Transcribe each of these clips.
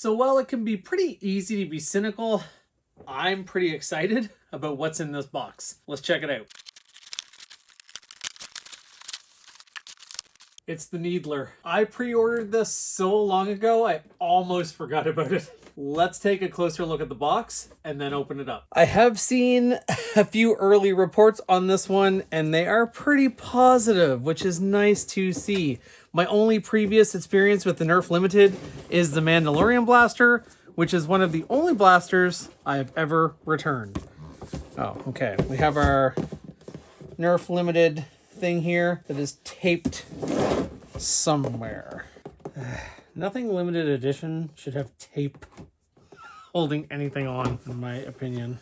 So while it can be pretty easy to be cynical, I'm pretty excited about what's in this box. Let's check it out. It's the Needler. I pre-ordered this so long ago, I almost forgot about it. Let's take a closer look at the box and then open it up. I have seen a few early reports on this one and they are pretty positive, which is nice to see. My only previous experience with the Nerf Limited is the Mandalorian blaster, which is one of the only blasters I've ever returned. Oh, okay. We have our Nerf Limited thing here that is taped somewhere. Nothing limited edition should have tape holding anything on, in my opinion.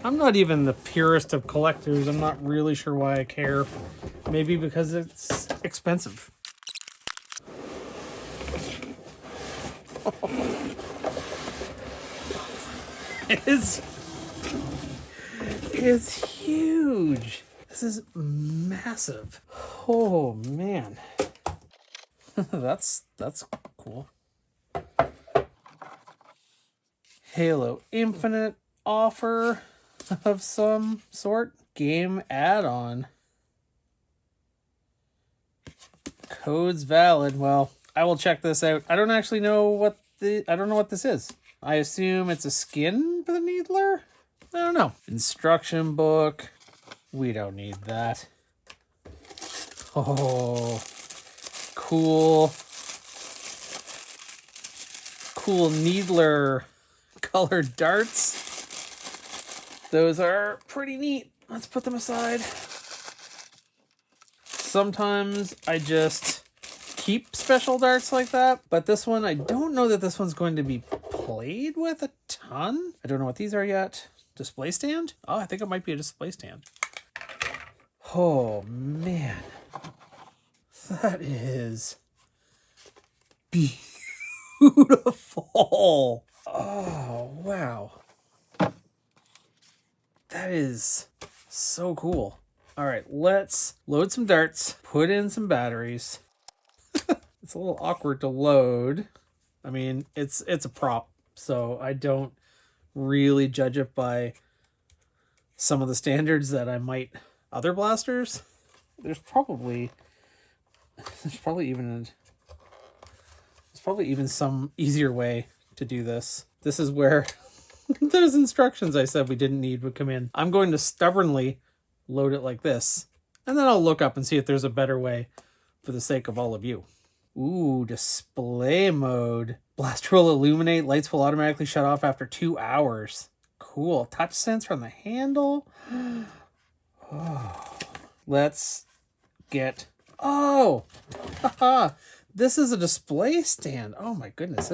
I'm not even the purest of collectors. I'm not really sure why I care. Maybe because it's expensive. It's huge. This is massive. Oh man. That's cool. Halo Infinite offer of some sort. Game add-on. Codes valid. Well, I will check this out. I don't actually know what this is. I assume it's a skin for the Needler? I don't know. Instruction book. We don't need that. Oh, cool. Cool Needler colored darts. Those are pretty neat. Let's put them aside. Sometimes I just keep special darts like that, but this one, I don't know that this one's going to be played with a ton. I don't know what these are yet. Display stand? Oh, I think it might be a display stand. Oh man, that is beautiful. Oh wow, that is so cool. All right, let's load some darts, put in some batteries. It's a little awkward to load. I mean, it's a prop, so I don't really judge it by some of the standards that I might other blasters. There's probably even some easier way to do this. This is where those instructions I said we didn't need would come in. I'm going to stubbornly load it like this, and then I'll look up and see if there's a better way for the sake of all of you. Ooh, display mode. Blaster will illuminate. Lights will automatically shut off after 2 hours. Cool. Touch sensor on the handle. Oh. Let's get... Oh! Haha! This is a display stand. Oh my goodness.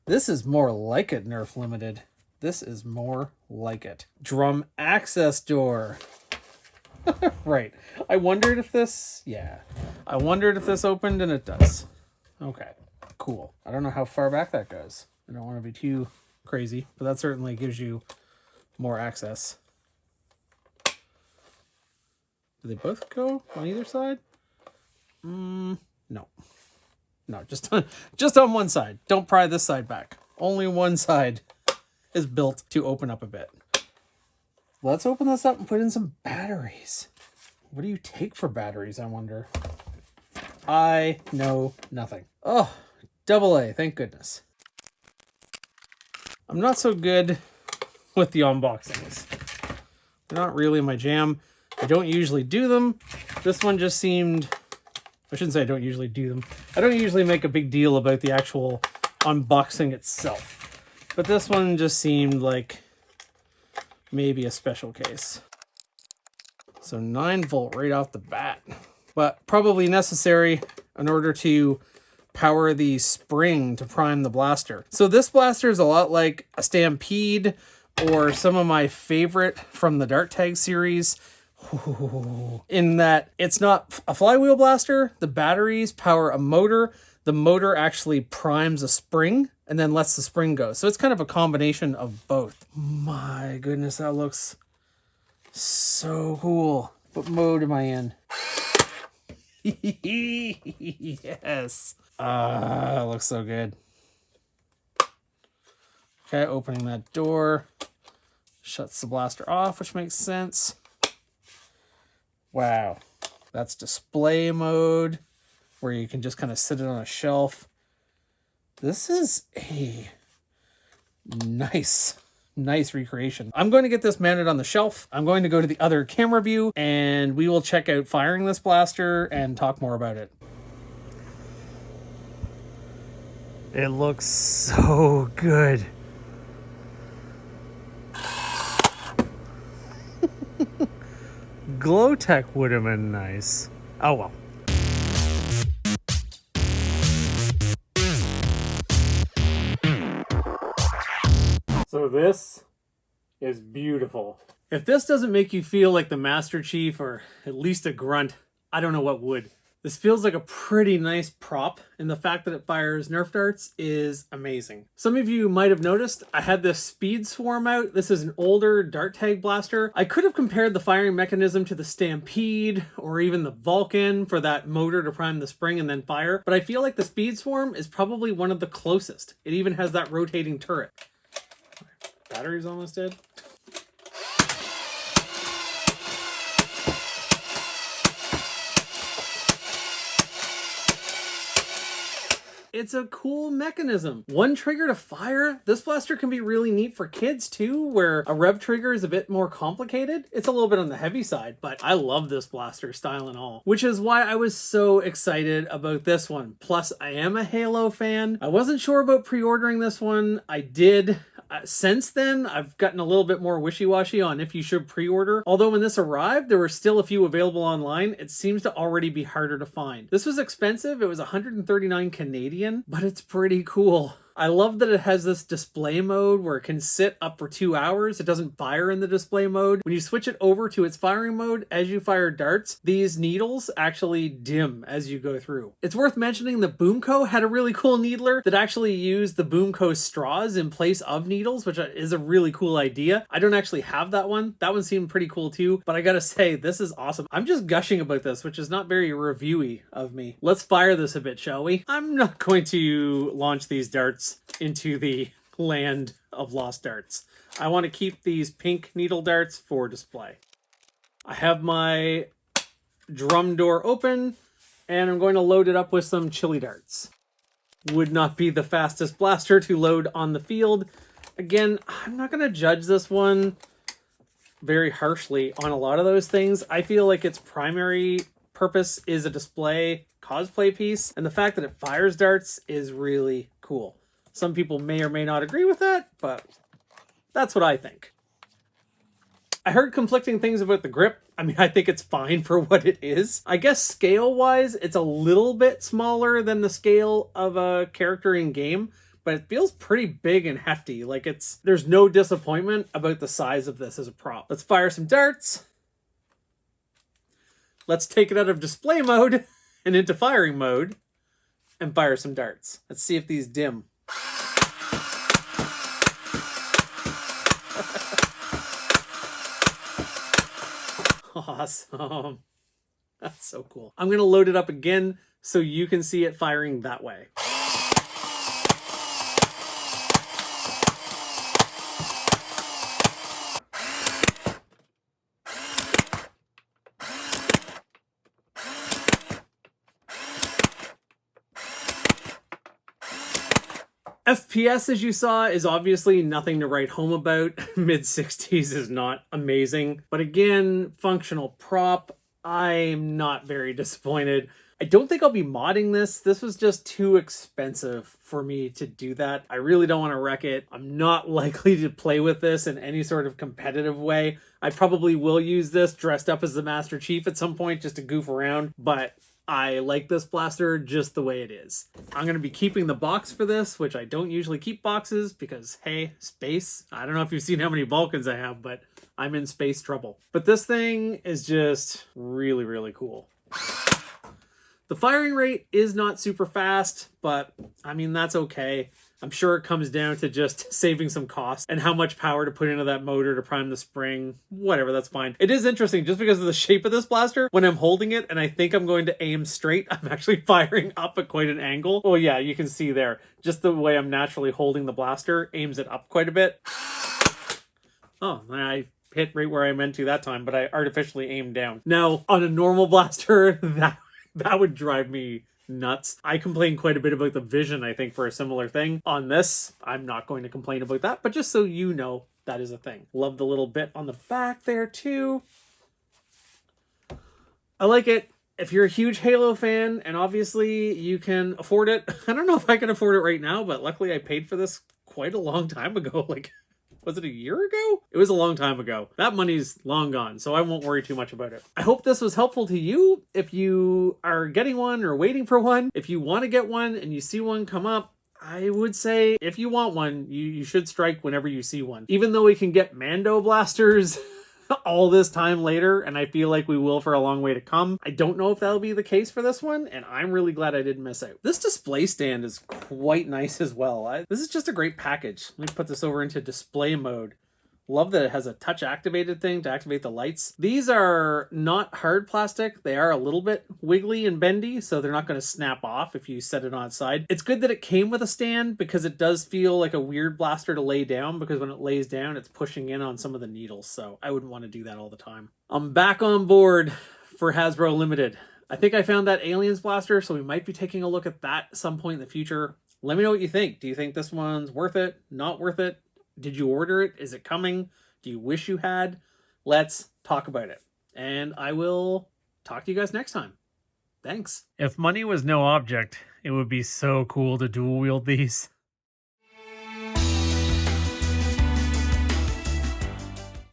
This is more like it, Nerf Limited. This is more like it. Drum access door. Right. I wondered if this... Yeah. I wondered if this opened, and it does. Okay. Cool. I don't know how far back that goes. I don't want to be too crazy, but that certainly gives you more access. Do they both go on either side? No. No, just on one side. Don't pry this side back. Only one side is built to open up a bit. Let's open this up and put in some batteries. What do you take for batteries, I wonder? I know nothing. Oh, AA, thank goodness. I'm not so good with the unboxings. They're not really my jam. I don't usually do them. This one just seemed... I shouldn't say I don't usually do them. I don't usually make a big deal about the actual unboxing itself. But this one just seemed like maybe a special case. So 9-volt right off the bat. But probably necessary in order to power the spring to prime the blaster. So this blaster is a lot like a Stampede or some of my favorite from the Dart Tag series. In that it's not a flywheel blaster. The batteries power a motor. The motor actually primes a spring and then lets the spring go. So it's kind of a combination of both. My goodness, that looks so cool. What mode am I in? Yes. It looks so good. Okay, opening that door shuts the blaster off, which makes sense. Wow, that's display mode, where you can just kind of sit it on a shelf. This is a nice recreation. I'm going to get this mounted on the shelf. I'm going to go to the other camera view, and we will check out firing this blaster and talk more about it. It looks so good. Glowtech would have been nice. Oh well. So this is beautiful. If this doesn't make you feel like the Master Chief, or at least a grunt, I don't know what would. This feels like a pretty nice prop, and the fact that it fires Nerf darts is amazing. Some of you might have noticed I had this Speed Swarm out. This is an older dart tag blaster. I could have compared the firing mechanism to the Stampede or even the Vulcan for that motor to prime the spring and then fire, but I feel like the Speed Swarm is probably one of the closest. It even has that rotating turret. Battery's almost dead. It's a cool mechanism. One trigger to fire. This blaster can be really neat for kids too, where a rev trigger is a bit more complicated. It's a little bit on the heavy side, but I love this blaster, style and all, which is why I was so excited about this one. Plus, I am a Halo fan. I wasn't sure about pre-ordering this one. I did. Since then, I've gotten a little bit more wishy-washy on if you should pre-order. Although when this arrived, there were still a few available online. It seems to already be harder to find. This was expensive. It was 139 Canadian, but it's pretty cool. I love that it has this display mode where it can sit up for 2 hours. It doesn't fire in the display mode. When you switch it over to its firing mode, as you fire darts, these needles actually dim as you go through. It's worth mentioning that Boomco had a really cool needler that actually used the Boomco straws in place of needles, which is a really cool idea. I don't actually have that one. That one seemed pretty cool too, but I gotta say, this is awesome. I'm just gushing about this, which is not very reviewy of me. Let's fire this a bit, shall we? I'm not going to launch these darts into the land of lost darts. I want to keep these pink needle darts for display. I have my drum door open, and I'm going to load it up with some chili darts. Would not be the fastest blaster to load on the field. Again, I'm not going to judge this one very harshly on a lot of those things. I feel like its primary purpose is a display cosplay piece, and the fact that it fires darts is really cool. Some people may or may not agree with that, but that's what I think. I heard conflicting things about the grip. I mean, I think it's fine for what it is. I guess scale-wise, it's a little bit smaller than the scale of a character in game, but it feels pretty big and hefty. Like there's no disappointment about the size of this as a prop. Let's fire some darts. Let's take it out of display mode and into firing mode and fire some darts. Let's see if these dim. Awesome. That's so cool. I'm going to load it up again so you can see it firing that way. FPS, as you saw, is obviously nothing to write home about. Mid-60s is not amazing. But again, functional prop, I'm not very disappointed. I don't think I'll be modding this. This was just too expensive for me to do that. I really don't want to wreck it. I'm not likely to play with this in any sort of competitive way. I probably will use this dressed up as the Master Chief at some point just to goof around, but I like this blaster just the way it is. I'm going to be keeping the box for this, which I don't usually keep boxes because, hey, space. I don't know if you've seen how many Vulcans I have, but I'm in space trouble. But this thing is just really, really cool. The firing rate is not super fast, but I mean, that's okay. I'm sure it comes down to just saving some cost and how much power to put into that motor to prime the spring. Whatever, that's fine. It is interesting just because of the shape of this blaster. When I'm holding it and I think I'm going to aim straight, I'm actually firing up at quite an angle. Oh yeah, you can see there. Just the way I'm naturally holding the blaster aims it up quite a bit. Oh, I hit right where I meant to that time, but I artificially aimed down. Now, on a normal blaster, that would drive me nuts. I complain quite a bit about the vision, I think, for a similar thing. On this, I'm not going to complain about that, but just so you know, that is a thing. Love the little bit on the back there, too. I like it. If you're a huge Halo fan, and obviously you can afford it. I don't know if I can afford it right now, but luckily I paid for this quite a long time ago. Like, was it a year ago? It was a long time ago. That money's long gone, so I won't worry too much about it. I hope this was helpful to you. If you are getting one or waiting for one, if you want to get one and you see one come up, I would say if you want one, you should strike whenever you see one. Even though we can get Mando blasters all this time later, and I feel like we will for a long way to come, I don't know if that'll be the case for this one, and I'm really glad I didn't miss out. This display stand is quite nice as well. This is just a great package. Let me put this over into display mode. Love that it has a touch activated thing to activate the lights. These are not hard plastic. They are a little bit wiggly and bendy, so they're not going to snap off if you set it on its side. It's good that it came with a stand because it does feel like a weird blaster to lay down, because when it lays down, it's pushing in on some of the needles, so I wouldn't want to do that all the time. I'm back on board for Hasbro Limited. I think I found that Aliens blaster, so we might be taking a look at that at some point in the future. Let me know what you think. Do you think this one's worth it? Not worth it? Did you order it? Is it coming? Do you wish you had? Let's talk about it. And I will talk to you guys next time. Thanks. If money was no object, it would be so cool to dual wield these.